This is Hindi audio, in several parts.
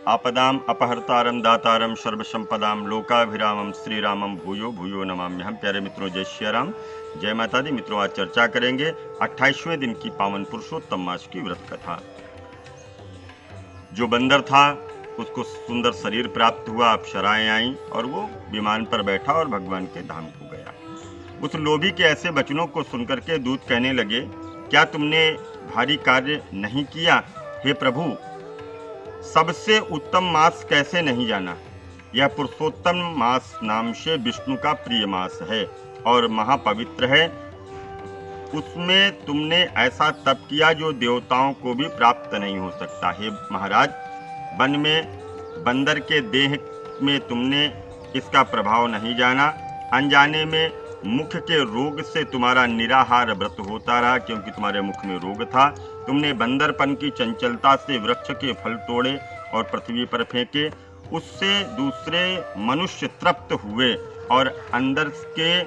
आपदाम अपहर्तारम दातारम सर्वसंपदाम लोकाभिरामम श्री रामम भूयो भूयो नमाम्य। हम प्यारे मित्रों, जय श्री राम, जय माता दी। मित्रों, आज चर्चा करेंगे 28वें दिन की पावन पुरुषोत्तम मास की व्रत कथा। जो बंदर था उसको सुंदर शरीर प्राप्त हुआ, अप्सराएं आईं और वो विमान पर बैठा और भगवान के धाम को गया। उस लोभी के ऐसे वचनों को सुनकर के दूत कहने लगे, क्या तुमने भारी कार्य नहीं किया? हे प्रभु, सबसे उत्तम मास कैसे नहीं जाना? यह पुरुषोत्तम मास नाम से विष्णु का प्रिय मास है और महापवित्र है। उसमें तुमने ऐसा तप किया जो देवताओं को भी प्राप्त नहीं हो सकता। हे महाराज, वन में बंदर के देह में तुमने इसका प्रभाव नहीं जाना। अनजाने में मुख के रोग से तुम्हारा निराहार व्रत होता रहा, क्योंकि तुम्हारे मुख में रोग था। तुमने बंदरपन की चंचलता से वृक्ष के फल तोड़े और पृथ्वी पर फेंके। उससे दूसरे मनुष्य तृप्त हुए और अंदर के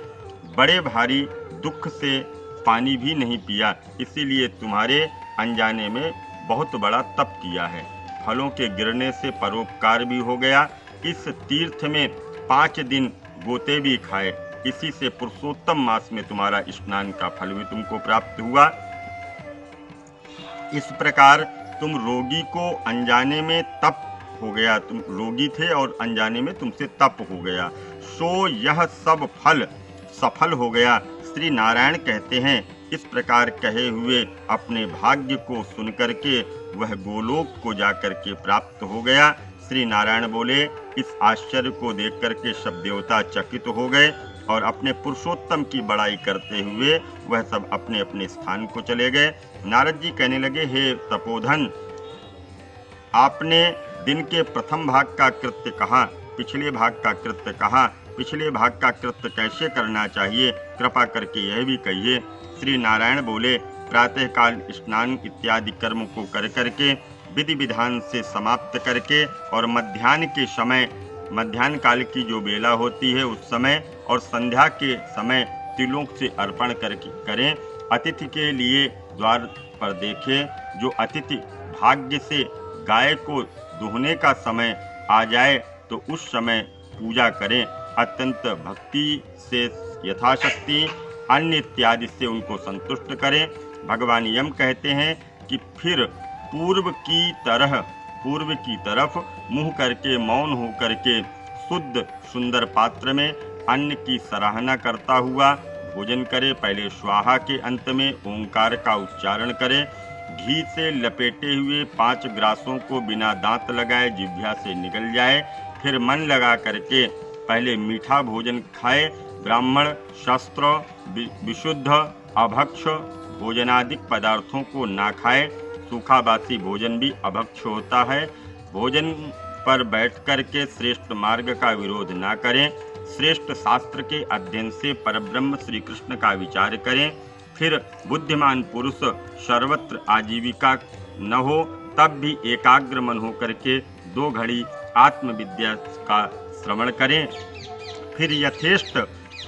बड़े भारी दुख से पानी भी नहीं पिया। इसीलिए तुम्हारे अनजाने में बहुत बड़ा तप किया है। फलों के गिरने से परोपकार भी हो गया। इस तीर्थ में 5 दिन गोते भी खाए। इसी से पुरुषोत्तम मास में तुम्हारा स्नान का फल भी तुमको प्राप्त हुआ। इस प्रकार तुम रोगी को अनजाने में तप हो गया, तुम रोगी थे और अनजाने में तुमसे तप हो गया, सो यह सब फल सफल हो गया। श्री नारायण कहते हैं, इस प्रकार कहे हुए अपने भाग्य को सुनकर के वह गोलोक को जाकर के प्राप्त हो गया। श्री नारायण बोले, इस आश्चर्य को देख करके सब देवता चकित हो गए और अपने पुरुषोत्तम की बड़ाई करते हुए वह सब अपने अपने स्थान को चले गए। नारद जी कहने लगे, हे तपोधन, आपने दिन के प्रथम भाग का कृत्य कहा, पिछले भाग का कृत्य कहा। पिछले भाग का कृत्य कैसे करना चाहिए, कृपा करके यह भी कहिए। श्री नारायण बोले, प्रातःकाल स्नान इत्यादि कर्म को कर करके विधि विधान से समाप्त करके और मध्याह्न काल की जो बेला होती है उस समय और संध्या के समय तिलों से अर्पण करके करें। अतिथि के लिए द्वार पर देखें। जो अतिथि भाग्य से गाय को दुहने का समय आ जाए तो उस समय पूजा करें। अत्यंत भक्ति से यथाशक्ति अन्न इत्यादि से उनको संतुष्ट करें। भगवान यम कहते हैं कि फिर पूर्व की तरफ मुंह करके मौन हो करके शुद्ध सुंदर पात्र में अन्न की सराहना करता हुआ भोजन करे। पहले स्वाहा के अंत में ओंकार का उच्चारण करे। घी से लपेटे हुए 5 ग्रासों को बिना दांत लगाए जिह्वा से निकल जाए। फिर मन लगा करके पहले मीठा भोजन खाए। ब्राह्मण शस्त्र विशुद्ध अभक्ष भोजनादिक पदार्थों को ना खाए। सूखा बासी भोजन भी अभक्ष होता है। भोजन पर बैठ कर के श्रेष्ठ मार्ग का विरोध ना करें। श्रेष्ठ शास्त्र के अध्ययन से परब्रह्म श्री कृष्ण का विचार करें। फिर बुद्धिमान पुरुष सर्वत्र आजीविका न हो तब भी एकाग्र मन हो करके 2 घड़ी आत्मविद्या का श्रवण करें। फिर यथेष्ट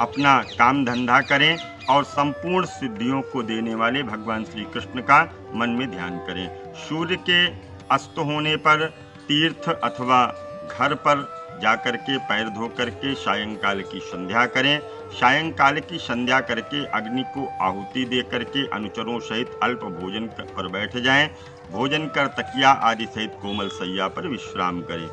अपना काम धंधा करें और संपूर्ण सिद्धियों को देने वाले भगवान श्री कृष्ण का मन में ध्यान करें। सूर्य के अस्त होने पर तीर्थ अथवा घर पर जाकर के पैर धो करके सायंकाल की संध्या करें। सायंकाल की संध्या करके अग्नि को आहुति दे करके अनुचरों सहित अल्प भोजन पर बैठ जाएं। भोजन कर तकिया आदि सहित कोमल सैया पर विश्राम करें।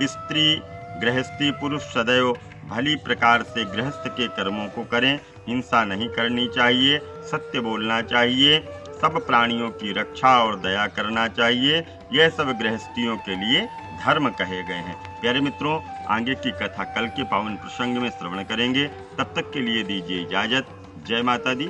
स्त्री गृहस्थी पुरुष सदैव भली प्रकार से गृहस्थ के कर्मों को करें। हिंसा नहीं करनी चाहिए, सत्य बोलना चाहिए, सब प्राणियों की रक्षा और दया करना चाहिए। यह सब गृहस्थियों के लिए धर्म कहे गए हैं। प्यारे मित्रों, आगे की कथा कल के पावन प्रसंग में श्रवण करेंगे। तब तक के लिए दीजिए इजाजत। जय माता दी।